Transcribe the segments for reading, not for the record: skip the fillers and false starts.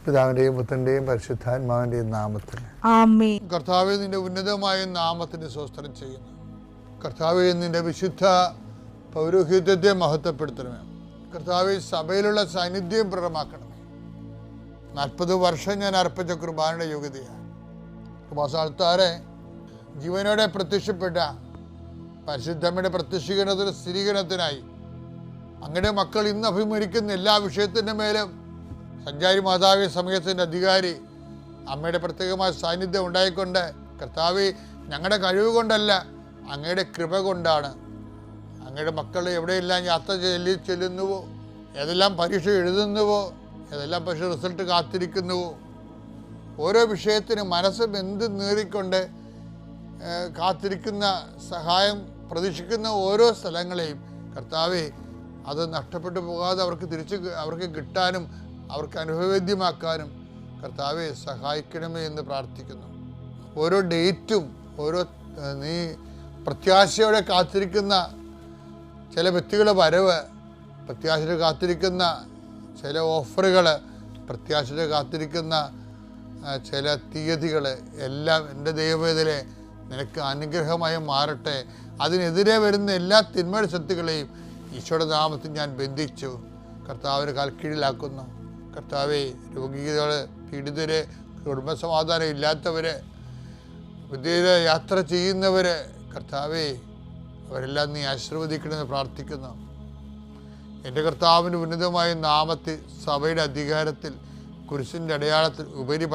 പിതാവിൻ്റെയും പുത്രൻ്റെയും പരിശുദ്ധാത്മാവിൻ്റെയും നാമത്തിൽ ആമേൻ. കർത്താവേ, നിന്റെ ഉന്നതമായ നാമത്തിന് സ്വസ്ത്രം ചെയ്യുന്നു. കർത്താവേ, നിന്റെ വിശുദ്ധ പൗരോഹിത്യത്തെ മഹത്വപ്പെടുത്തണമേ. കർത്താവേ, സഭയിലുള്ള സാന്നിധ്യം പ്രകടമാക്കണമേ. 40 വർഷം ഞാൻ അർപ്പിച്ച കുർബാനയുടെ യോഗ്യതയാണ്. കൃപാസ്ഥാനത്താറെ ജീവനോടെ പ്രത്യക്ഷപ്പെട്ട പരിശുദ്ധമ്മയുടെ പ്രത്യക്ഷീകരണത്തിന് സ്ഥിരീകരണത്തിനായി അങ്ങയുടെ മക്കൾ ഇന്ന് അഭിമുഖിക്കുന്ന എല്ലാ വിഷയത്തിൻ്റെ മേലും സഞ്ചാരി മാതാവി സമയത്തിൻ്റെ അധികാരി അമ്മയുടെ പ്രത്യേകമായ സാന്നിധ്യം ഉണ്ടായിക്കൊണ്ട് കർത്താവേ, ഞങ്ങളുടെ കഴിവ് കൊണ്ടല്ല, അങ്ങയുടെ കൃപ കൊണ്ടാണ് അങ്ങയുടെ മക്കൾ എവിടെയെല്ലാം യാത്ര ചെല്ലുന്നുവോ, ഏതെല്ലാം പരീക്ഷ എഴുതുന്നുവോ, ഏതെല്ലാം പരീക്ഷ റിസൾട്ട് കാത്തിരിക്കുന്നുവോ, ഓരോ വിഷയത്തിനും മനസ്സ് ബന്ധു നേറിക്കൊണ്ട് കാത്തിരിക്കുന്ന സഹായം പ്രതീക്ഷിക്കുന്ന ഓരോ സ്ഥലങ്ങളെയും കർത്താവേ, അത് നഷ്ടപ്പെട്ടു പോകാതെ അവർക്ക് കിട്ടാനും അവർക്ക് അനുഭവവേദ്യമാക്കാനും കർത്താവെ സഹായിക്കണമേ എന്ന് പ്രാർത്ഥിക്കുന്നു. ഓരോ ഡേറ്റും നീ പ്രത്യാശയോടെ കാത്തിരിക്കുന്ന ചില വ്യക്തികളുടെ വരവ്, പ്രത്യാശയോടെ കാത്തിരിക്കുന്ന ചില ഓഫറുകൾ, പ്രത്യാശയോടെ കാത്തിരിക്കുന്ന ചില തീയതികൾ എല്ലാം എൻ്റെ ദൈവവേദനയെ നിനക്ക് അനുഗ്രഹമായി മാറട്ടെ. അതിനെതിരെ വരുന്ന എല്ലാ തിന്മയുടെ ശക്തികളെയും ഈശോയുടെ നാമത്തിൽ ഞാൻ ബന്ധിച്ചു കർത്താവിന് കാൽക്കീഴിലാക്കുന്നു. കർത്താവെ, രോഗികൾ, പീഡിതര്, കുടുംബസമാധാനം ഇല്ലാത്തവര്, വിദേശ യാത്ര ചെയ്യുന്നവര്, കർത്താവെ, അവരെല്ലാം നീ ആശീർവദിക്കണമെന്ന് പ്രാർത്ഥിക്കുന്നു. എൻ്റെ കർത്താവിൻ്റെ ഉന്നതമായ നാമത്തിൽ സഭയുടെ അധികാരത്തിൽ കുരിശിൻ്റെ അടയാളത്തിൽ ഉപരി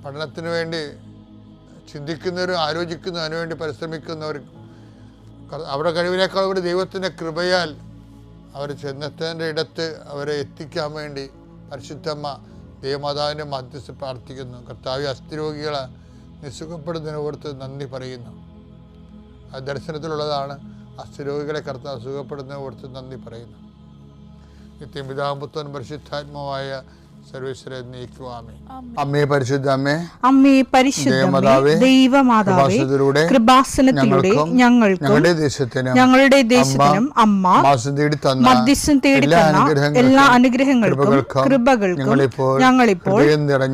പഠനത്തിന് വേണ്ടി ചിന്തിക്കുന്നവരും ആലോചിക്കുന്നവരും അതിനുവേണ്ടി പരിശ്രമിക്കുന്നവരും അവരുടെ കഴിവിനേക്കാൾ ഒരു ദൈവത്തിൻ്റെ കൃപയാൽ അവർ ചെന്നെത്തേണ്ട ഇടത്ത് അവരെ എത്തിക്കാൻ വേണ്ടി പരിശുദ്ധമ്മ ദേവമാതാവിൻ്റെ മധ്യസ്ഥ പ്രാർത്ഥിക്കുന്നു. കർത്താവ്, അസ്ഥിരോഗികളെ നിസുഖപ്പെടുന്നതിനെ ഓർത്ത് നന്ദി പറയുന്നു. ആ ദർശനത്തിലുള്ളതാണ്. അസ്ഥിരോഗികളെ കർത്താവ് സുഖപ്പെടുന്നതിനെ ഓർത്ത് നന്ദി പറയുന്നു. നിത്യം പിതാവും പുത്രനും പരിശുദ്ധാത്മാവായ സർവേശ്വരൻ നീക്കുവാമേ. അമ്മേ പരിശുദ്ധ അമ്മേ, അമ്മേ പരിശുദ്ധ ദൈവമാതാവേ, കൃപാസനത്തിലൂടെ ഞങ്ങൾക്കും ഞങ്ങളുടെ ദേശത്തിനും അമ്മ മധ്യസ്ഥം തേടി തന്ന എല്ലാ അനുഗ്രഹങ്ങൾക്കും കൃപകൾക്കും ഞങ്ങളിപ്പോൾ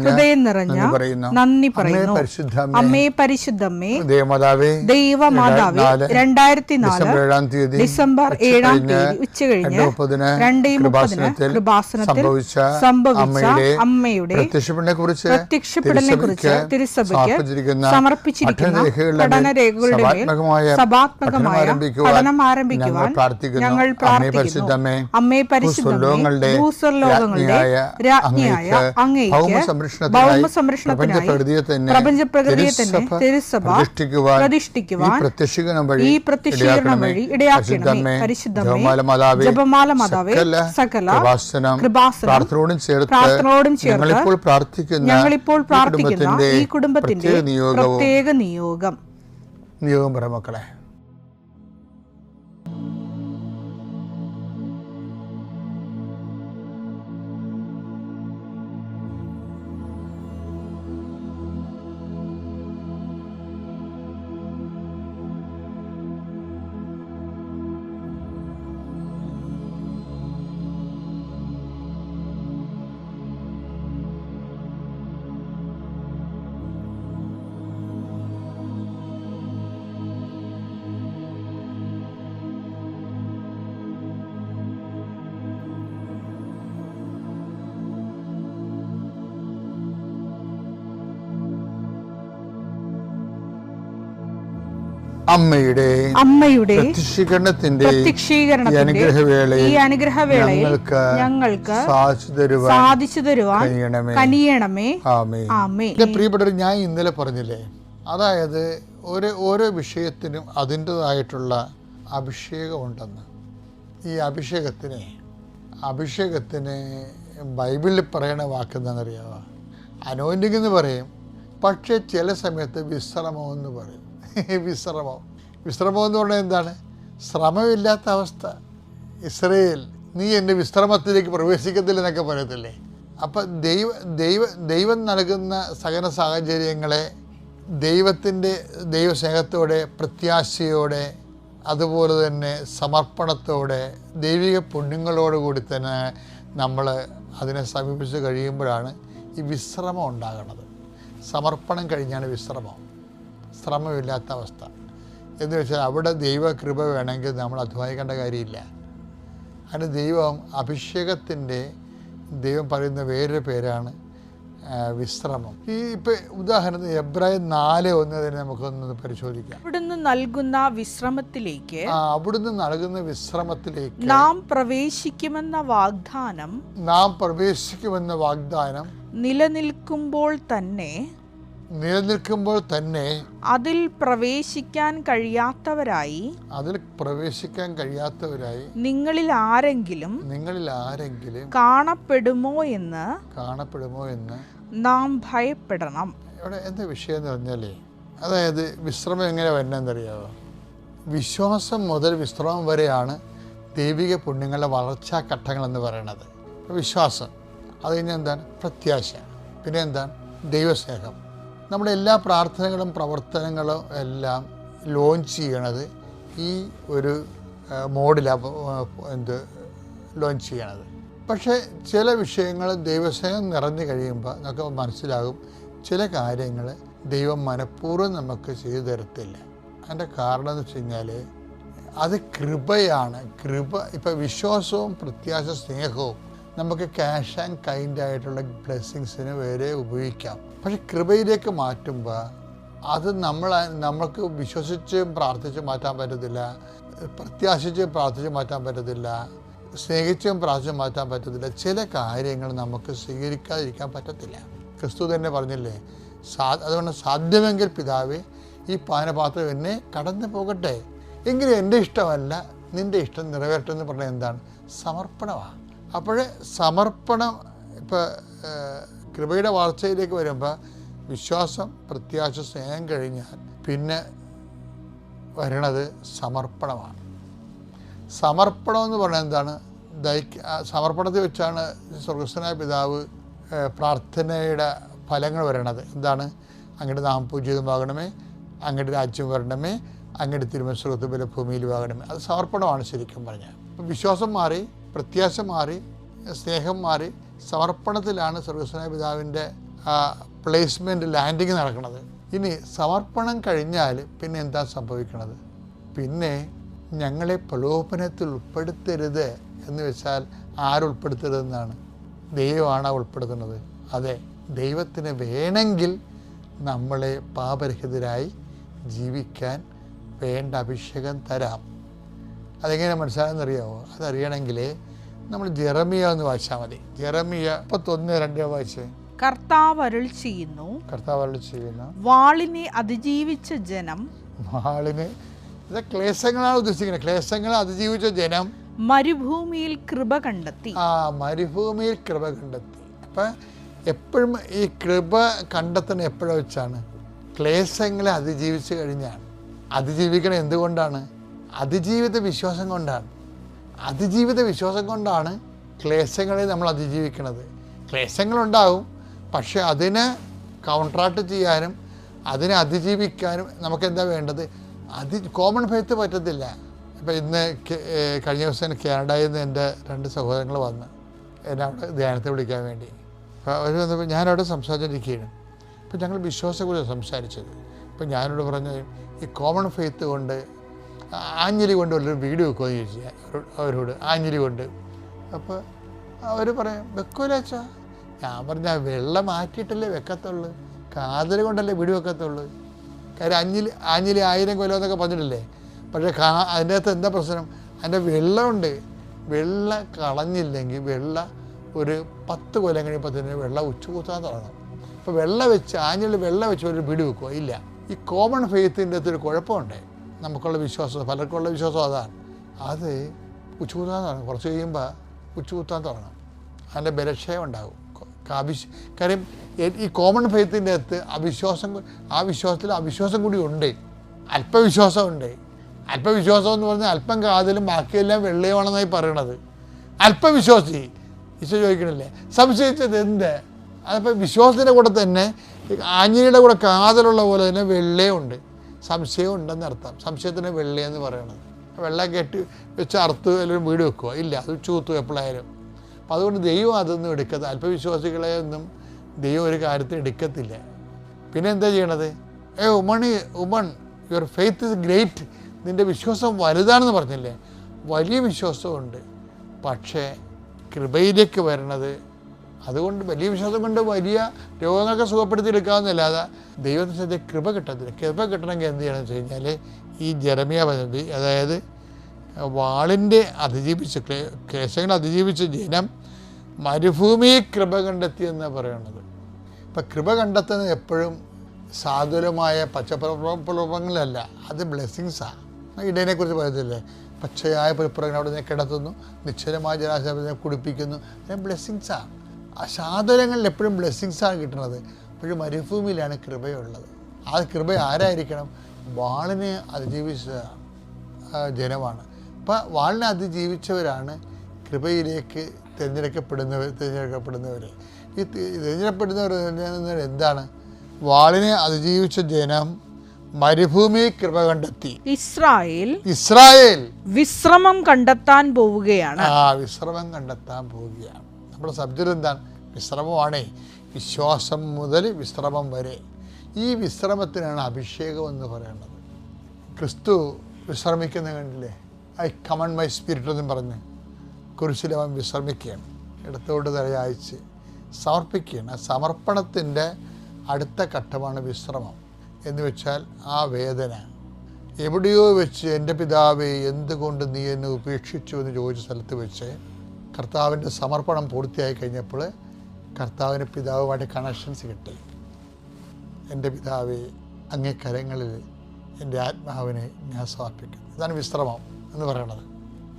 ഹൃദയം നിറഞ്ഞ നന്ദി പറയുന്നു. അമ്മേ പരിശുദ്ധമ്മേ ദൈവമാതാവേ, 2004 ഡിസംബർ 7 ഉച്ചകഴിഞ്ഞ് 2:30 കൃപാസനത്തിൽ സംഭവിച്ച അമ്മയുടെ പ്രത്യക്ഷപ്പെടലിനെക്കുറിച്ച് തിരുസഭയ്ക്ക് സമർപ്പിച്ചിരിക്കുന്ന പഠനരേഖകളുടെ മേൽ സഭാത്മകമായ പഠനം ആരംഭിക്കുവാൻ ഞങ്ങൾ പ്രാർത്ഥിക്കുന്നു. അമ്മേ പരിശുദ്ധമേ, ഭൂസ്വർലോകങ്ങളുടെ രാജ്ഞിയായ അങ്ങേയ്ക്ക് ഭൗമസംരക്ഷണത്തിനായി പ്രപഞ്ചപ്രകൃതിയെ തന്നെ തിരുസഭ പ്രതിഷ്ഠിക്കുവാൻ ഈ പ്രത്യക്ഷീകരണം വഴി ഇടയാക്കണമേ. പരിശുദ്ധമേ, ജപമാല മാതാവേ, സകല കൃപാസനം പ്രാർത്ഥനയോടും ചേർത്ത് ഞങ്ങളിപ്പോൾ പ്രാർത്ഥിക്കുന്ന ഈ കുടുംബത്തിന്റെ പ്രത്യേക നിയോഗം മക്കളെ. അമ്മയുടെ പ്രത്യക്ഷീകരണത്തിന്റെ ഈ അനുഗ്രഹവേളയിൽ ഞങ്ങൾക്ക് സാധിച്ചു തരുവാൻ കനിയണമേ. പ്രിയപ്പെട്ടവർ, ഞാൻ ഇന്നലെ പറഞ്ഞില്ലേ, അതായത് ഓരോ വിഷയത്തിനും അതിൻ്റെതായിട്ടുള്ള അഭിഷേകം ഉണ്ടെന്ന്. ഈ അഭിഷേകത്തിന് ബൈബിളിൽ പറയണ വാക്കെന്താണെന്നറിയാമോ? അനോയിന്റിംഗ് എന്ന് പറയും, പക്ഷേ ചില സമയത്ത് വിശ്രമം എന്ന് പറയും. വിശ്രമം എന്ന് പറഞ്ഞാൽ എന്താണ്? ശ്രമമില്ലാത്ത അവസ്ഥ. ഇസ്രയേൽ, നീ എൻ്റെ വിശ്രമത്തിലേക്ക് പ്രവേശിക്കത്തില്ലെന്നൊക്കെ പറയത്തില്ലേ? അപ്പം ദൈവം നൽകുന്ന സകല സാഹചര്യങ്ങളെ ദൈവസ്നേഹത്തോടെ, പ്രത്യാശയോടെ, അതുപോലെ തന്നെ സമർപ്പണത്തോടെ, ദൈവിക പുണ്യങ്ങളോടുകൂടി തന്നെ നമ്മൾ അതിനെ സമീപിച്ച് കഴിയുമ്പോഴാണ് ഈ വിശ്രമം ഉണ്ടാകുന്നത്. സമർപ്പണം കഴിഞ്ഞാണ് വിശ്രമം, ശ്രമമില്ലാത്ത അവസ്ഥ. എന്ന് വെച്ചാൽ അവിടെ ദൈവകൃപ വേണമെങ്കിൽ നമ്മൾ അധ്വാനിക്കേണ്ട കാര്യമില്ല. അതിന് അഭിഷേകത്തിൻ്റെ ദൈവം പറയുന്ന വേറൊരു പേരാണ് വിശ്രമം. ഈ ഇപ്പം ഉദാഹരണത്തിന് എബ്രായർ 4:1 തന്നെ നമുക്കൊന്ന് പരിശോധിക്കാം. അവിടുന്ന് നൽകുന്ന വിശ്രമത്തിലേക്ക് നാം പ്രവേശിക്കുമെന്ന വാഗ്ദാനം നിലനിൽക്കുമ്പോൾ തന്നെ അതിൽ പ്രവേശിക്കാൻ കഴിയാത്തവരായി നിങ്ങളിൽ ആരെങ്കിലും കാണപ്പെടുമോ എന്ന് നാം ഭയപ്പെടണം. ഇവിടെ എന്താ വിഷയം എന്ന് പറഞ്ഞാലേ, അതായത് വിശ്രമം എങ്ങനെ വരണമെന്നറിയാമോ? വിശ്വാസം മുതൽ വിശ്രമം വരെയാണ് ദൈവിക പുണ്യങ്ങളുടെ വളർച്ചാ ഘട്ടങ്ങളെന്ന് പറയുന്നത്. വിശ്വാസം, അത് കഴിഞ്ഞാൽ എന്താണ്? പ്രത്യാശ, പിന്നെ എന്താണ്? ദൈവസ്നേഹം. നമ്മുടെ എല്ലാ പ്രാർത്ഥനകളും പ്രവർത്തനങ്ങളും എല്ലാം ലോഞ്ച് ചെയ്യണത് ഈ ഒരു മോഡിലാണ് ലോഞ്ച് ചെയ്യണത്. പക്ഷേ ചില വിഷയങ്ങൾ ദൈവസ്നേഹം നിറഞ്ഞു കഴിയുമ്പോൾ നമുക്ക് മനസ്സിലാകും ചില കാര്യങ്ങൾ ദൈവം മനഃപൂർവ്വം നമുക്ക് ചെയ്തു തരത്തില്ല. അതിൻ്റെ കാരണം എന്ന് വെച്ച് കഴിഞ്ഞാൽ അത് കൃപയാണ്. ഇപ്പം വിശ്വാസവും പ്രത്യാശ സ്നേഹവും നമുക്ക് ക്യാഷ് ആൻഡ് കൈൻഡ് ആയിട്ടുള്ള ബ്ലെസ്സിങ്സിന് വരെ ഉപയോഗിക്കാം. പക്ഷെ കൃപയിലേക്ക് മാറ്റുമ്പോൾ അത് നമ്മൾക്ക് വിശ്വസിച്ചും പ്രാർത്ഥിച്ച് മാറ്റാൻ പറ്റത്തില്ല, പ്രത്യാശിച്ച് പ്രാർത്ഥിച്ച് മാറ്റാൻ പറ്റത്തില്ല, സ്നേഹിച്ചും പ്രാർത്ഥിച്ച് മാറ്റാൻ പറ്റത്തില്ല. ചില കാര്യങ്ങൾ നമുക്ക് സ്വീകരിക്കാതിരിക്കാൻ പറ്റത്തില്ല. ക്രിസ്തു തന്നെ പറഞ്ഞില്ലേ, അതുകൊണ്ട് സാധ്യമെങ്കിൽ പിതാവേ ഈ പാനപാത്രം എന്നെ കടന്നു പോകട്ടെ, എങ്കിലും എൻ്റെ ഇഷ്ടമല്ല നിൻ്റെ ഇഷ്ടം നിറവേറട്ടെ എന്ന് പറഞ്ഞാൽ എന്താണ്? സമർപ്പണമാണ്. അപ്പോൾ സമർപ്പണം ഇപ്പോൾ കൃപയുടെ വളർച്ചയിലേക്ക് വരുമ്പോൾ വിശ്വാസം പ്രത്യാശ സ്നേഹം കഴിഞ്ഞാൽ പിന്നെ വരണത് സമർപ്പണമാണ്. സമർപ്പണം എന്ന് പറഞ്ഞാൽ എന്താണ്? സമർപ്പണത്തിൽ വെച്ചാണ് സ്വർഗസ്ഥനായ പിതാവ് പ്രാർത്ഥനയുടെ ഫലങ്ങൾ വരണത്. എന്താണ്? അങ്ങയുടെ നാമം പൂജിതമാകണമേ, അങ്ങയുടെ രാജ്യം വരണമേ, അങ്ങയുടെ തിരുമനസ് സ്വർഗ്ഗത്തിൽ പോലെ ഭൂമിയിലും ആകണമേ. അത് സമർപ്പണമാണ് ശരിക്കും പറഞ്ഞാൽ. വിശ്വാസം മാറി, പ്രത്യാശ മാറി, സ്നേഹം മാറി, സമർപ്പണത്തിലാണ് സ്വർഗസ്ഥനായ പിതാവിൻ്റെ പ്ലേസ്മെൻറ്റ് ലാൻഡിങ് നടക്കുന്നത്. ഇനി സമർപ്പണം കഴിഞ്ഞാൽ പിന്നെ എന്താ സംഭവിക്കുന്നത്? പിന്നെ ഞങ്ങളെ പ്രലോഭനത്തിൽ ഉൾപ്പെടുത്തരുത് എന്ന് വെച്ചാൽ ആരുൾപ്പെടുത്തരുതെന്നാണ്? ദൈവമാണ് ഉൾപ്പെടുത്തുന്നത്. അതെ, ദൈവത്തിന് വേണമെങ്കിൽ നമ്മളെ പാപരഹിതരായി ജീവിക്കാൻ വേണ്ട അഭിഷേകം തരാം. അതെങ്ങനെ മനസ്സിലാകുന്നറിയാമോ? അതറിയണമെങ്കിൽ നമ്മൾ ജെറമിയ എന്ന് വായിച്ചാൽ മതി. ജെറമിയ 31:2 വായിച്ചേ. കർത്താവ് അരുൾ ചെയ്യുന്നു, വാളിനെ അതിജീവിച്ച ജനം, ക്ലേശങ്ങളാണ് ഉദ്ദേശിക്കുന്നത്, ക്ലേശങ്ങളെ അതിജീവിച്ച ജനം മരുഭൂമിയിൽ കൃപ കണ്ടെത്തി. മരുഭൂമിയിൽ കൃപ കണ്ടെത്തി. അപ്പം എപ്പോഴും ഈ കൃപ കണ്ടെത്തുന്ന എപ്പോഴും വെച്ചാണ്? ക്ലേശങ്ങളെ അതിജീവിച്ച് കഴിഞ്ഞാണ്. അതിജീവിക്കണം എന്തുകൊണ്ടാണ്? അതിജീവിത വിശ്വാസം കൊണ്ടാണ്. അതിജീവിത വിശ്വാസം കൊണ്ടാണ് ക്ലേശങ്ങളെ നമ്മൾ അതിജീവിക്കുന്നത്. ക്ലേശങ്ങളുണ്ടാവും, പക്ഷെ അതിനെ കൗൺട്രാക്ട് ചെയ്യാനും അതിനെ അതിജീവിക്കാനും നമുക്കെന്താ വേണ്ടത്? കോമൺ ഫെയ്ത്ത് പറ്റത്തില്ല. ഇപ്പം ഇന്ന് കഴിഞ്ഞ ദിവസം കാനഡയിൽ നിന്ന് എൻ്റെ 2 സഹോദരങ്ങൾ വന്ന് എന്നെ അവിടെ ധ്യാനത്തെ വിളിക്കാൻ വേണ്ടി. അപ്പോൾ അവർ വന്നപ്പോൾ ഞാനവിടെ സംസാരിച്ചിരിക്കുകയാണ്. അപ്പോൾ ഞങ്ങൾ വിശ്വാസത്തെക്കുറിച്ച് സംസാരിച്ചത്. അപ്പോൾ ഞാനോട് പറഞ്ഞു, ഈ കോമൺ ഫെയ്ത്ത് കൊണ്ട് ആഞ്ഞിലി കൊണ്ട് വല്ലൊരു വീഡിയോ വെക്കുമെന്ന് ചോദിച്ചു അവരോട്. ആഞ്ഞിലി കൊണ്ട്. അപ്പോൾ അവർ പറയും വെക്കൂലച്ചാ. ഞാൻ പറഞ്ഞാൽ വെള്ളം മാറ്റിയിട്ടല്ലേ വെക്കത്തുള്ളൂ, കാതൽ കൊണ്ടല്ലേ വീഡിയോ വെക്കത്തുള്ളൂ. കാര്യം ആഞ്ഞിലി 1000 കൊല്ലം എന്നൊക്കെ പറഞ്ഞിട്ടില്ലേ. പക്ഷേ അതിൻ്റെ അകത്ത് എന്താ പ്രശ്നം? അതിൻ്റെ വെള്ളമുണ്ട്. വെള്ളം കളഞ്ഞില്ലെങ്കിൽ ഒരു 10 കൊല്ലം കഴിയുമ്പോൾ തന്നെ വെള്ളം ഉച്ചകൂത്താൻ തുടങ്ങും. അപ്പോൾ ആഞ്ഞിലി വെള്ളം വെച്ച് ഒരു വീഡിയോ വെക്കുക ഇല്ല. ഈ കോമൺ ഫെയ്ത്തിൻ്റെ അകത്തൊരു കുഴപ്പമുണ്ട്. നമുക്കുള്ള വിശ്വാസം, പലർക്കുള്ള വിശ്വാസം അതാണ്. അത് ഉച്ചകൂത്താൻ തുടങ്ങും. കുറച്ച് കഴിയുമ്പോൾ ഉച്ചകൂത്താൻ തുടങ്ങും. അതിൻ്റെ ബലക്ഷയം ഉണ്ടാകും. കാര്യം ഈ കോമൺ ഫെയ്ത്തിൻ്റെ അകത്ത് വിശ്വാസത്തിൽ അവിശ്വാസം കൂടി ഉണ്ട്. അല്പവിശ്വാസമുണ്ട്. അല്പവിശ്വാസം എന്ന് പറഞ്ഞാൽ അല്പം കാതിലും ബാക്കിയെല്ലാം വെള്ളയുമാണെന്നായി പറയണത്. അല്പവിശ്വാസി ഈശോ ചോദിക്കണില്ലേ, സംശയിച്ചത് എന്ത്? അതിപ്പോൾ വിശ്വാസത്തിൻ്റെ കൂടെ തന്നെ ആഞ്ഞിലിയുടെ കൂടെ കാതലുള്ള പോലെ തന്നെ വെള്ളയുണ്ട്, സംശയം ഉണ്ടെന്നർത്ഥം. സംശയത്തിന് വെള്ളയെന്ന് പറയണത്. വെള്ളം കെട്ടി വെച്ച് അറുത്ത് എല്ലാവരും വീട് വെക്കുക ഇല്ല, അത് ചൂത്തു എപ്പോഴായാലും. അപ്പം അതുകൊണ്ട് ദൈവം അതൊന്നും എടുക്കത്തില്ല. അല്പവിശ്വാസികളെ ഒന്നും ദൈവം ഒരു കാര്യത്തിൽ എടുക്കത്തില്ല. പിന്നെ എന്താ ചെയ്യണത്? Woman your faith is great, നിൻ്റെ വിശ്വാസം വലുതാണെന്ന് പറഞ്ഞില്ലേ? വലിയ വിശ്വാസമുണ്ട്. പക്ഷേ കൃപയിലേക്ക് വരണത്, അതുകൊണ്ട് വലിയ വിശ്വാസം കൊണ്ട് വലിയ രോഗങ്ങളൊക്കെ സുഖപ്പെടുത്തിയെടുക്കാവുന്നല്ലാതെ ദൈവത്തിൻ്റെ കൃപ കിട്ടത്തില്ല. കൃപ കിട്ടണമെങ്കിൽ എന്ത് ചെയ്യണമെന്ന് വെച്ച് കഴിഞ്ഞാൽ ഈ ജെറമ്യാ പദ്ധതി, അതായത് വാളിൻ്റെ അതിജീവിച്ച ക്ലേശങ്ങൾ അതിജീവിച്ച ജനം മരുഭൂമിയെ കൃപ കണ്ടെത്തിയെന്നാണ് പറയണത്. ഇപ്പം കൃപ കണ്ടെത്തുന്നത് എപ്പോഴും സാധുരമായ പച്ചപ്പുറപ്പുറങ്ങളല്ല, അത് ബ്ലെസ്സിങ്സാണ്. ഇടയനെക്കുറിച്ച് പറയത്തില്ലേ, പച്ചയായ പുൽപ്പുറങ്ങൾ അവിടെ നിന്ന് കിടത്തുന്നു, നിശ്ചലമായ ജലാശയത്തെ കുടിപ്പിക്കുന്നു. അങ്ങനെ ബ്ലെസ്സിങ്സാണ്. ആ സാധനങ്ങളിൽ എപ്പോഴും ബ്ലെസ്സിങ്സാണ് കിട്ടുന്നത്. അപ്പോഴും മരുഭൂമിയിലാണ് കൃപയുള്ളത്. ആ കൃപ ആരായിരിക്കണം? വാളിനെ അതിജീവിച്ച ജനമാണ്. അപ്പം വാളിനെ അതിജീവിച്ചവരാണ് കൃപയിലേക്ക് തിരഞ്ഞെടുക്കപ്പെടുന്നവർ. ഈ തിരഞ്ഞെടുക്കപ്പെടുന്നവർ എന്താണ്? വാളിനെ അതിജീവിച്ച ജനം മരുഭൂമി കൃപ കണ്ടെത്തി. ഇസ്രായേൽ വിശ്രമം കണ്ടെത്താൻ പോവുകയാണ്. വിശ്രമം കണ്ടെത്താൻ പോവുകയാണ്. നമ്മുടെ സബ്ജക്റ്റ് എന്താണ്? വിശ്രമമാണേ. വിശ്വാസം മുതൽ വിശ്രമം വരെ. ഈ വിശ്രമത്തിനാണ് അഭിഷേകം എന്ന് പറയുന്നത്. ക്രിസ്തു വിശ്രമിക്കുന്ന കണ്ടില്ലേ? ഐ കമണ്ട് മൈ സ്പിരിറ്റ് എന്നും പറഞ്ഞ് കുരിശിൽ അവൻ വിശ്രമിക്കുകയാണ്. ഇടത്തോട്ട് തലയാഴ്ച സമർപ്പിക്കുകയാണ്. ആ സമർപ്പണത്തിൻ്റെ അടുത്ത ഘട്ടമാണ് വിശ്രമം. എന്ന് വെച്ചാൽ ആ വേദന എവിടെയോ വെച്ച് എൻ്റെ പിതാവേ എന്തുകൊണ്ട് നീ എന്നെ ഉപേക്ഷിച്ചു എന്ന് ചോദിച്ച സ്ഥലത്ത് വെച്ച് കർത്താവിൻ്റെ സമർപ്പണം പൂർത്തിയായി കഴിഞ്ഞപ്പോൾ കർത്താവിൻ്റെ പിതാവുമായിട്ട് കണക്ഷൻസ് കിട്ടി. എൻ്റെ പിതാവേ അങ്ങേ കരങ്ങളിൽ എൻ്റെ ആത്മാവിനെ ഞാൻ സമർപ്പിക്കുന്നു. ഇതാണ് വിശ്രമം എന്ന് പറയുന്നത്.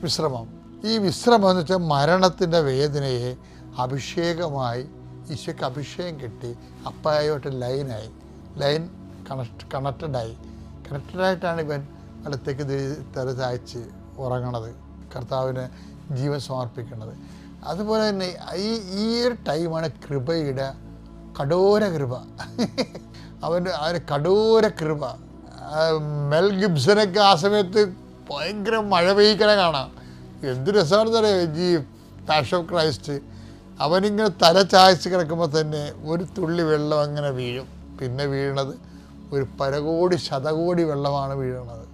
വിശ്രമം. ഈ വിശ്രമം എന്ന് വെച്ചാൽ മരണത്തിൻ്റെ വേദനയെ അഭിഷേകമായി ഈശോയ്ക്ക് അഭിഷേകം കിട്ടി അപ്പായോട്ട് ലൈൻ കണക്റ്റഡായിട്ടാണ് ഇവൻ വലത്തേക്ക് തല ചായ്ച്ച് ഉറങ്ങണത്, കർത്താവിന് ജീവൻ സമർപ്പിക്കുന്നത്. അതുപോലെ തന്നെ ഈ ഒരു ടൈമാണ് കൃപയുടെ കഠോര കൃപ. അവൻ്റെ കഠോര കൃപ. മെൽ ഗിബ്സനൊക്കെ ആ സമയത്ത് ഭയങ്കര മഴ പെയ്യിക്കണ കാണാം. എന്ത് രസമാണെന്ന് അറിയാം. ഈ പാഷൻ ഓഫ് ക്രൈസ്റ്റ് അവനിങ്ങനെ തല ചായച്ച് കിടക്കുമ്പോൾ തന്നെ ഒരു തുള്ളി വെള്ളം അങ്ങനെ വീഴും. പിന്നെ വീഴണത് ഒരു ശതകോടി വെള്ളമാണ് വീഴണത്.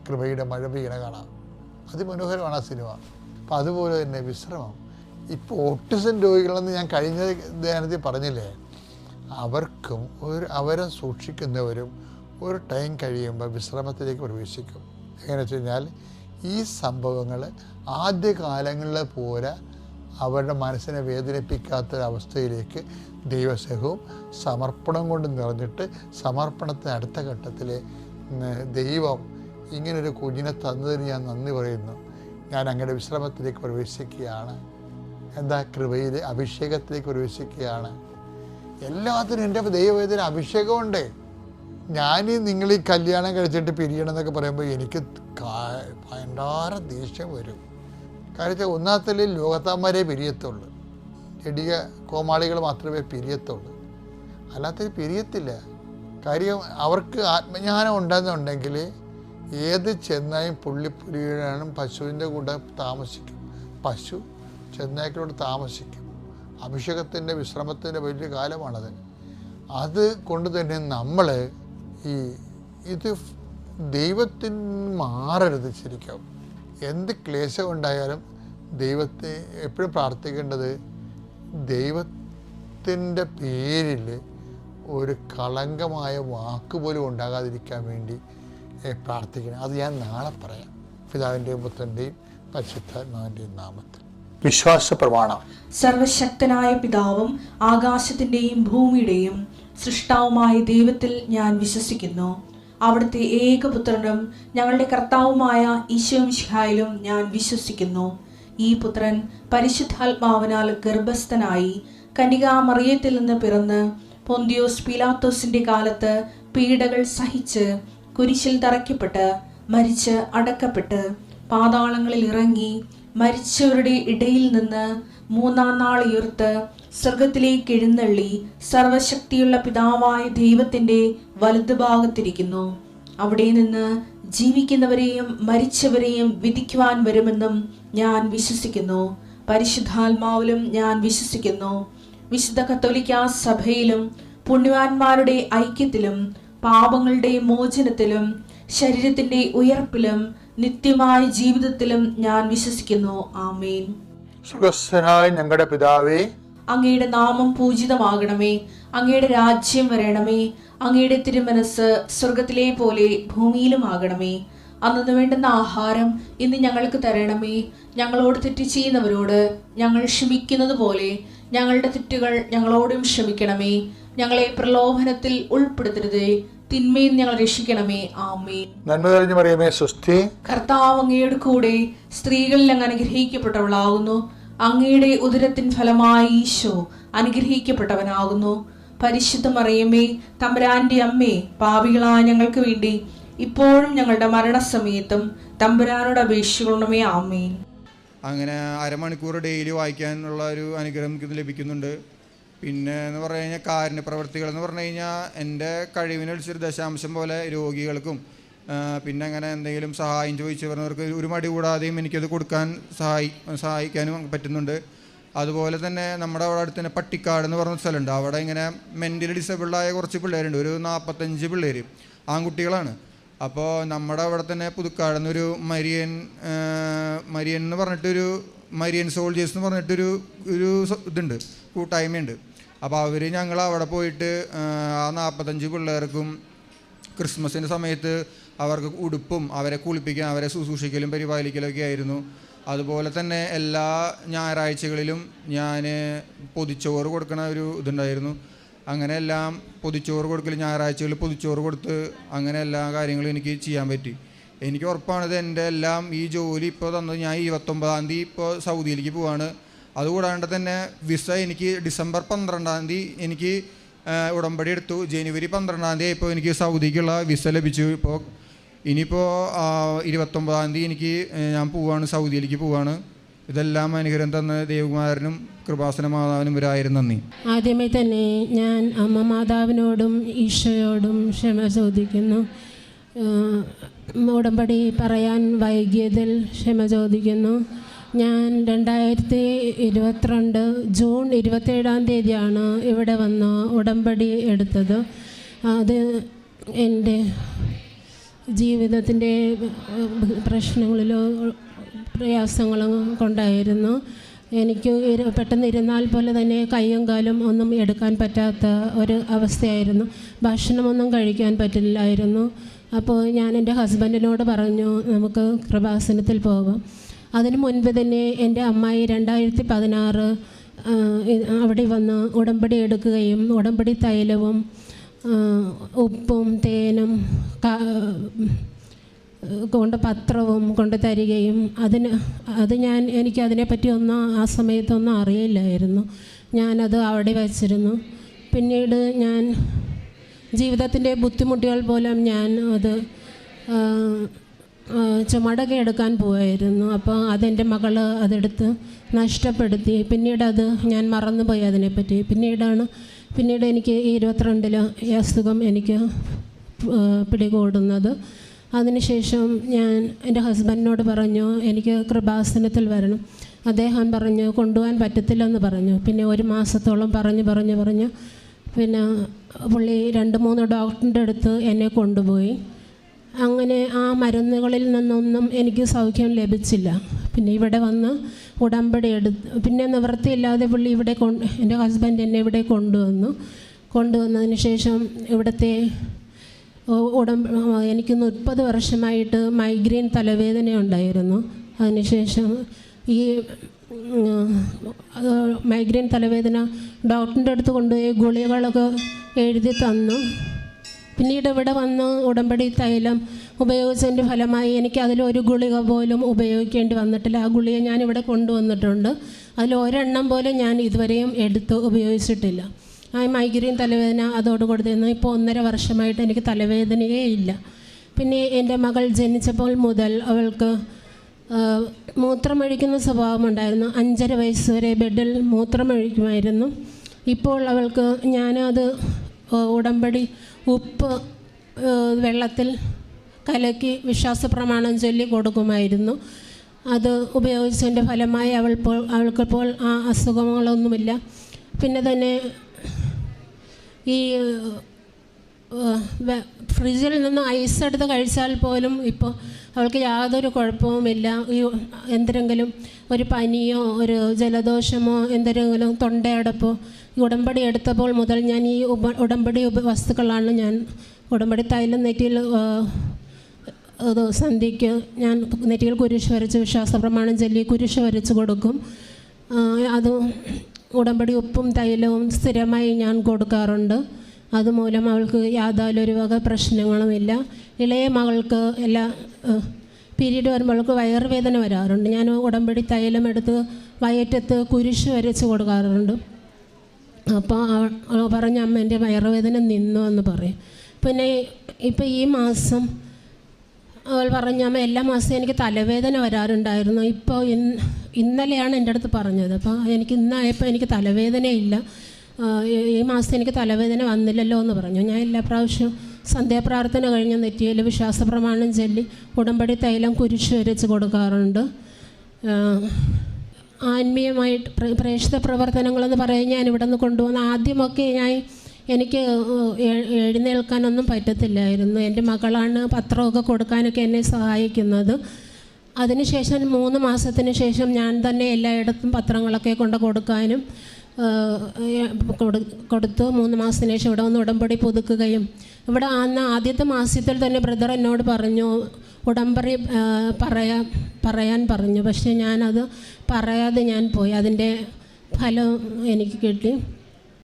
കൃപയുടെ മഴ പെയ്യണ കാണാം. അതിമനോഹരമാണ് ആ സിനിമ. അപ്പം അതുപോലെ തന്നെ വിശ്രമം. ഇപ്പോൾ ഓട്ടിസം രോഗികളെന്ന് ഞാൻ കഴിഞ്ഞ ധ്യാനത്തിൽ പറഞ്ഞില്ലേ, അവർക്കും അവരെ സൂക്ഷിക്കുന്നവരും ഒരു ടൈം കഴിയുമ്പോൾ വിശ്രമത്തിലേക്ക് പ്രവേശിക്കും. എങ്ങനെ വെച്ച് കഴിഞ്ഞാൽ ഈ സംഭവങ്ങൾ ആദ്യകാലങ്ങളിലെ പോലെ അവരുടെ മനസ്സിനെ വേദനിപ്പിക്കാത്തൊരവസ്ഥയിലേക്ക് ദൈവസ്നേഹവും സമർപ്പണം കൊണ്ട് നിറഞ്ഞിട്ട് സമർപ്പണത്തിന് അടുത്ത ഘട്ടത്തിൽ ദൈവം ഇങ്ങനൊരു കുഞ്ഞിനെ തന്നതിന് ഞാൻ നന്ദി പറയുന്നു, ഞാൻ അങ്ങയുടെ വിശ്രമത്തിലേക്ക് പ്രവേശിക്കുകയാണ്, എന്താ കൃപയിൽ അഭിഷേകത്തിലേക്ക് പ്രവേശിക്കുകയാണ്. എല്ലാത്തിനും എൻ്റെ ദൈവവേദന അഭിഷേകമുണ്ട്. നിങ്ങൾ ഈ കല്യാണം കഴിച്ചിട്ട് പിരിയണം എന്നൊക്കെ പറയുമ്പോൾ എനിക്ക് ഭയങ്കര ദേഷ്യം വരും. കാര്യം ഒന്നാമത്തിൽ ലോകത്താന്മാരെ പിരിയത്തുള്ളൂ, ജഡിക കോമാളികൾ മാത്രമേ പിരിയത്തുള്ളൂ, അല്ലാത്തത് പിരിയത്തില്ല. കാര്യം അവർക്ക് ആത്മജ്ഞാനം ഉണ്ടെന്നുണ്ടെങ്കിൽ ഏത് ചെന്നായും പുള്ളിപ്പുലിയാനും പശുവിൻ്റെ കൂടെ താമസിക്കും, പശു ചെന്നായ്ക്കളോട് താമസിക്കും. അഭിഷേകത്തിൻ്റെ വിശ്രമത്തിൻ്റെ വലിയ കാലമാണത്. അത് കൊണ്ട് തന്നെ നമ്മൾ ഇത് ദൈവത്തിന് മാറരുത്. ശരിക്കും എന്ത് ക്ലേശം ഉണ്ടായാലും ദൈവത്തെ എപ്പോഴും പ്രാർത്ഥിക്കേണ്ടത് ദൈവത്തിൻ്റെ പേരിൽ ഒരു കളങ്കമായ വാക്ക് പോലും ഉണ്ടാകാതിരിക്കാൻ വേണ്ടി പ്രാർത്ഥിക്കണം. അത് ഞാൻ നാളെ പറയാം. പിതാവിൻ്റെയും പുത്രൻ്റെയും പരിശുദ്ധാത്മാവിൻ്റെയും നാമത്തിൽ. വിശ്വാസ പ്രമാണം. സർവശക്തനായ പിതാവും ആകാശത്തിൻ്റെയും ഭൂമിയുടെയും സൃഷ്ടാവുമായ ദൈവത്തിൽ ഞാൻ വിശ്വസിക്കുന്നു. അവിടുത്തെ ഏകപുത്രനും ഞങ്ങളുടെ കർത്താവുമായ ഈശോമിശിഹായിലും ഞാൻ വിശ്വസിക്കുന്നു. ഈ പുത്രൻ പരിശുദ്ധാത്മാവിനാൽ ഗർഭസ്ഥനായി കന്യകാമറിയത്തിൽ നിന്ന് പിറന്ന് പൊന്തിയോസ് പീലാത്തോസിന്റെ കാലത്ത് പീഡകൾ സഹിച്ച് കുരിശിൽ തറയ്ക്കപ്പെട്ട് മരിച്ച് അടക്കപ്പെട്ട് പാതാളങ്ങളിൽ ഇറങ്ങി മരിച്ചവരുടെ ഇടയിൽ നിന്ന് മൂന്നാം നാൾ ഉയർത്ത് സ്വർഗത്തിലേക്ക് എഴുന്നള്ളി സർവശക്തിയുള്ള പിതാവായ ദൈവത്തിന്റെ വലതുഭാഗത്തിരിക്കുന്നു. അവിടെ നിന്ന് ജീവിക്കുന്നവരെയും മരിച്ചവരെയും വിധിക്കുവാൻ വരുമെന്നും ഞാൻ വിശ്വസിക്കുന്നു. പരിശുദ്ധാത്മാവിലും ഞാൻ വിശ്വസിക്കുന്നു. വിശുദ്ധ കത്തോലിക്കാ സഭയിലും പുണ്യവാന്മാരുടെ ഐക്യത്തിലും പാപങ്ങളുടെ മോചനത്തിലും ശരീരത്തിന്റെ ഉയർപ്പിലും നിത്യമായ ജീവിതത്തിലും ഞാൻ വിശ്വസിക്കുന്നു. ആമേൻ. സുഖസ്ഥനായ ഞങ്ങളുടെ പിതാവേ, അങ്ങയുടെ നാമം പൂജിതമാകണമേ. അങ്ങയുടെ രാജ്യം വരണമേ. അങ്ങയുടെ തിരുമനസ് സ്വർഗത്തിലെ പോലെ ഭൂമിയിലും ആകണമേ. അന്നു വേണ്ടുന്ന ആഹാരം ഇന്ന് ഞങ്ങൾക്ക് തരണമേ. ഞങ്ങളോട് തെറ്റ് ചെയ്യുന്നവരോട് ഞങ്ങൾ ക്ഷമിക്കുന്നത് പോലെ ഞങ്ങളുടെ തെറ്റുകൾ ഞങ്ങളോടും ക്ഷമിക്കണമേ. ഞങ്ങളെ പ്രലോഭനത്തിൽ ഉൾപ്പെടുത്തരുതേ, തിന്മയിൽ ഞങ്ങൾ രക്ഷിക്കണമേ. ആമേൻ. നന്മ തെളിഞ്ഞു മറിയമേ, സ്വസ്തി. കർത്താവ് അങ്ങയുടെ കൂടെ സ്ത്രീകളിൽ അങ്ങ് അനുഗ്രഹിക്കപ്പെട്ടവളാകുന്നു. അങ്ങയുടെ ഉദരത്തിൻ ഫലമായി ഈശോ അനുഗ്രഹിക്കപ്പെട്ടവനാകുന്നു. പരിശുദ്ധ മറിയമേ, തമ്പുരാന്റെ അമ്മേ, പാപികളായ ഞങ്ങൾക്ക് വേണ്ടി ഇപ്പോഴും ഞങ്ങളുടെ മരണസമയത്തും തമ്പുരാനോട് അപേക്ഷിക്കണമേ. ആമേൻ. അങ്ങനെ അരമണിക്കൂർ ഡെയിലി വായിക്കാനുള്ള ഒരു അനുഗ്രഹം എനിക്ക് ലഭിക്കുന്നുണ്ട്. പിന്നെ എന്ന് പറഞ്ഞു കഴിഞ്ഞാൽ കാരുണ്യ പ്രവർത്തികൾ എന്ന് പറഞ്ഞു കഴിഞ്ഞാൽ എൻ്റെ കഴിവിനനുസരിച്ച് ദശാംശം പോലെ രോഗികൾക്കും പിന്നെ അങ്ങനെ എന്തെങ്കിലും സഹായം ചോദിച്ചു വരുന്നവർക്ക് ഒരു മടി കൂടാതെയും എനിക്കത് കൊടുക്കാൻ സഹായിക്കാനും പറ്റുന്നുണ്ട്. അതുപോലെ തന്നെ നമ്മുടെ അവിടെ അടുത്ത് തന്നെ പട്ടിക്കാട് എന്ന് പറഞ്ഞ സ്ഥലമുണ്ട്. അവിടെ ഇങ്ങനെ മെൻ്റലി ഡിസബിൾഡായ കുറച്ച് പിള്ളേരുണ്ട്, ഒരു 45 പിള്ളേർ, ആൺകുട്ടികളാണ്. അപ്പോൾ നമ്മുടെ അവിടെ തന്നെ പുതുക്കാട് എന്നൊരു മരിയൻ എന്ന് പറഞ്ഞിട്ടൊരു മരിയൻ സോൾജേഴ്സ് എന്ന് പറഞ്ഞിട്ടൊരു ഇതുണ്ട്, കൂട്ടായ്മയുണ്ട്. അപ്പോൾ ഞങ്ങൾ അവിടെ പോയിട്ട് ആ 45 പിള്ളേർക്കും ക്രിസ്മസിൻ്റെ സമയത്ത് അവർക്ക് ഉടുപ്പും അവരെ കുളിപ്പിക്കാൻ അവരെ ശുശ്രൂഷിക്കലും പരിപാലിക്കലൊക്കെ ആയിരുന്നു. അതുപോലെ തന്നെ എല്ലാ ഞായറാഴ്ചകളിലും ഞാൻ പൊതിച്ചോറ് കൊടുക്കണ ഒരു ഇതുണ്ടായിരുന്നു. അങ്ങനെ എല്ലാം പൊതിച്ചോറ് കൊടുക്കൽ, ഞായറാഴ്ചകളിൽ പൊതിച്ചോറ് കൊടുത്ത് അങ്ങനെ എല്ലാ കാര്യങ്ങളും എനിക്ക് ചെയ്യാൻ പറ്റി. എനിക്ക് ഉറപ്പാണിത് എൻ്റെ എല്ലാം ഈ ജോലി ഇപ്പോൾ തന്നത്. ഞാൻ 29-ാം തീയതി ഇപ്പോൾ സൗദിയിലേക്ക് പോവാണ്. അതുകൂടാണ്ട് തന്നെ വിസ എനിക്ക് ഡിസംബർ 12-ാം തീയതി എനിക്ക് ഉടമ്പടി എടുത്തു. ജനുവരി 12-ാം തീയതി ഇപ്പോൾ എനിക്ക് സൗദിക്കുള്ള വിസ ലഭിച്ചു. ഇപ്പോൾ ഇനിയിപ്പോൾ 29-ാം തീയതി എനിക്ക് ഞാൻ പോവാണ്, സൗദിയിലേക്ക് പോവാണ്. ഇതെല്ലാം അനുഗ്രഹം തന്ന ദേവകുമാരനും കൃപാസന മാതാവിനും ഒരായിരം നന്ദി. ആദ്യമേ തന്നെ ഞാൻ അമ്മ മാതാവിനോടും ഈശോയോടും ക്ഷമ ചോദിക്കുന്നു. ഉടമ്പടി പറയാൻ വൈകിയതിൽ ക്ഷമ ചോദിക്കുന്നു. ഞാൻ 2022 ജൂൺ 27-ാം തീയതിയാണ് ഇവിടെ വന്ന് ഉടമ്പടി എടുത്തത്. അത് എൻ്റെ ജീവിതത്തിൻ്റെ പ്രശ്നങ്ങളിലോ പ്രയാസങ്ങളും കൊണ്ടായിരുന്നു. എനിക്ക് പെട്ടെന്ന് ഇരുന്നാൽ പോലെ തന്നെ കയ്യും കാലും ഒന്നും എടുക്കാൻ പറ്റാത്ത ഒരു അവസ്ഥയായിരുന്നു. ഭക്ഷണമൊന്നും കഴിക്കാൻ പറ്റില്ലായിരുന്നു. അപ്പോൾ ഞാൻ എൻ്റെ ഹസ്ബൻഡിനോട് പറഞ്ഞു, നമുക്ക് കൃപാസനത്തിൽ പോകാം. അതിനു മുൻപ് തന്നെ എൻ്റെ അമ്മായി 2016 അവിടെ വന്ന് ഉടമ്പടി എടുക്കുകയും ഉടമ്പടി തൈലവും ഉപ്പും തേനും കൊണ്ട് പത്രവും കൊണ്ട് തരികയും എനിക്കതിനെപ്പറ്റി ഒന്നും ആ സമയത്തൊന്നും അറിയില്ലായിരുന്നു. ഞാനത് അവിടെ വച്ചിരുന്നു. പിന്നീട് ഞാൻ ജീവിതത്തിൻ്റെ ബുദ്ധിമുട്ടുകൾ പോലും ഞാൻ അത് ചുമടൊക്കെ എടുക്കാൻ പോവായിരുന്നു. അപ്പോൾ അതെൻ്റെ മകൾ അതെടുത്ത് നഷ്ടപ്പെടുത്തി. പിന്നീടത് ഞാൻ മറന്നുപോയി അതിനെപ്പറ്റി. പിന്നീട് എനിക്ക് 22-ൽ ഈ അസുഖം എനിക്ക് പിടികൂടുന്നത്. അതിനുശേഷം ഞാൻ എൻ്റെ ഹസ്ബൻഡിനോട് പറഞ്ഞു, എനിക്ക് കൃപാസനത്തിൽ വരണം. അദ്ദേഹം പറഞ്ഞു കൊണ്ടുപോകാൻ പറ്റത്തില്ലെന്ന് പറഞ്ഞു. പിന്നെ 1 മാസത്തോളം പറഞ്ഞു പിന്നെ പുള്ളി 2-3 ഡോക്ടറിൻ്റെ അടുത്ത് എന്നെ കൊണ്ടുപോയി. അങ്ങനെ ആ മരുന്നുകളിൽ നിന്നൊന്നും എനിക്ക് സൗഖ്യം ലഭിച്ചില്ല. പിന്നെ ഇവിടെ വന്ന് ഉടമ്പടി എടുത്ത് പിന്നെ നിവൃത്തിയില്ലാതെ പുള്ളി എൻ്റെ ഹസ്ബൻഡ് എന്നെ ഇവിടെ കൊണ്ടുവന്നതിന് ശേഷം ഇവിടുത്തെ എനിക്ക് 30 വർഷമായിട്ട് മൈഗ്രെയിൻ തലവേദന ഉണ്ടായിരുന്നു. അതിനുശേഷം ഈ മൈഗ്രെയിൻ തലവേദന ഡോക്ടറിൻ്റെ അടുത്ത് കൊണ്ടുപോയി ഗുളികകളൊക്കെ എഴുതി തന്നു. പിന്നീട് ഇവിടെ വന്ന് ഉടമ്പടി തൈലം ഉപയോഗിച്ചതിൻ്റെ ഫലമായി എനിക്ക് അതിലൊരു ഗുളിക പോലും ഉപയോഗിക്കേണ്ടി വന്നിട്ടില്ല. ആ ഗുളിക ഞാനിവിടെ കൊണ്ടുവന്നിട്ടുണ്ട്. അതിൽ ഒരെണ്ണം പോലും ഞാൻ ഇതുവരെയും ഉപയോഗിച്ചിട്ടില്ല. ആ മൈഗ്രെയിൻ തലവേദന അതോടുകൂടി നിന്ന് ഇപ്പോൾ 1.5 വർഷമായിട്ട് എനിക്ക് തലവേദനയേ ഇല്ല. പിന്നെ എൻ്റെ മകൾ ജനിച്ചപ്പോൾ മുതൽ അവൾക്ക് മൂത്രമൊഴിക്കുന്ന സ്വഭാവമുണ്ടായിരുന്നു. 5.5 വയസ്സ് വരെ ബെഡിൽ മൂത്രമൊഴിക്കുമായിരുന്നു. ഇപ്പോൾ അവൾക്ക് ഞാനത് ഉടമ്പടി ഉപ്പ് വെള്ളത്തിൽ കലക്കി വിശ്വാസ പ്രമാണം ചൊല്ലി കൊടുക്കുമായിരുന്നു. അത് ഉപയോഗിച്ചതിൻ്റെ ഫലമായി അവൾക്കിപ്പോൾ ആ അസുഖങ്ങളൊന്നുമില്ല. പിന്നെ തന്നെ ഈ ഫ്രിഡ്ജിൽ നിന്ന് ഐസ് എടുത്ത് കഴിച്ചാൽ പോലും ഇപ്പോൾ അവൾക്ക് യാതൊരു കുഴപ്പവുമില്ല. ഈ എന്തെങ്കിലും ഒരു പനിയോ ഒരു ജലദോഷമോ എന്തെങ്കിലും തൊണ്ടയടപ്പോ ഈ ഉടമ്പടി എടുത്തപ്പോൾ മുതൽ ഞാൻ ഈ ഉടമ്പടി വസ്തുക്കളാണ് ഞാൻ ഉടമ്പടി തൈലം നെറ്റിയിൽ സന്ധ്യയ്ക്ക് ഞാൻ നെറ്റിയിൽ കുരിശ് വരച്ച് വിശ്വാസപ്രമാണം ചൊല്ലി കുരിശ് വരച്ച് കൊടുക്കും. അത് ഉടമ്പടി ഉപ്പും തൈലവും സ്ഥിരമായി ഞാൻ കൊടുക്കാറുണ്ട്. അതുമൂലം അവൾക്ക് യാതൊരു വക പ്രശ്നങ്ങളുമില്ല. ഇളയ മകൾക്ക് എല്ലാ പീരീഡ് വരുമ്പോൾ അവൾക്ക് വയറുവേദന വരാറുണ്ട്. ഞാൻ ഉടമ്പടി തൈലം എടുത്ത് വയറ്റത്ത് കുരിശ് വരച്ച് കൊടുക്കാറുണ്ട്. അപ്പോൾ അവൾ പറഞ്ഞ അമ്മ എൻ്റെ വയറുവേദന നിന്നു എന്ന് പറയും. പിന്നെ ഇപ്പോൾ ഈ മാസം അവൾ പറഞ്ഞ അമ്മ എല്ലാ മാസവും എനിക്ക് തലവേദന വരാറുണ്ടായിരുന്നു. ഇപ്പോൾ ഇന്നലെയാണ് എൻ്റെ അടുത്ത് പറഞ്ഞത്. അപ്പോൾ എനിക്ക് ഇന്നായപ്പോൾ എനിക്ക് തലവേദനയില്ല, ഈ മാസം എനിക്ക് തലവേദന വന്നില്ലല്ലോ എന്ന് പറഞ്ഞു. ഞാൻ എല്ലാ പ്രാവശ്യവും സന്ധ്യാപ്രാർത്ഥന കഴിഞ്ഞ് നെറ്റിയിൽ വിശ്വാസപ്രമാണം ചൊല്ലി ഉടമ്പടി തൈലം കുരിശ് വരച്ച് കൊടുക്കാറുണ്ട്. ആത്മീയമായിട്ട് പ്രേക്ഷിത പ്രവർത്തനങ്ങളെന്ന് പറയാൻ ഞാൻ ഇവിടെ നിന്ന് കൊണ്ടുവന്ന ആദ്യമൊക്കെ എനിക്ക് എഴുന്നേൽക്കാനൊന്നും പറ്റത്തില്ലായിരുന്നു. എൻ്റെ മകളാണ് പത്രമൊക്കെ കൊടുക്കാനൊക്കെ എന്നെ സഹായിക്കുന്നത്. അതിനുശേഷം 3 മാസത്തിന് ശേഷം ഞാൻ തന്നെ എല്ലായിടത്തും പത്രങ്ങളൊക്കെ കൊടുക്കാനും കൊടുത്തു. 3 മാസത്തിന് ശേഷം ഇവിടെ വന്ന് ഉടമ്പടി പുതുക്കുകയും ഇവിടെ ആദ്യത്തെ മാസത്തിൽ തന്നെ ബ്രദർ എന്നോട് പറഞ്ഞു ഉടമ്പടി പറയാൻ പറഞ്ഞു. പക്ഷേ ഞാനത് പറയാതെ ഞാൻ പോയി. അതിൻ്റെ ഫലം എനിക്ക് കിട്ടി.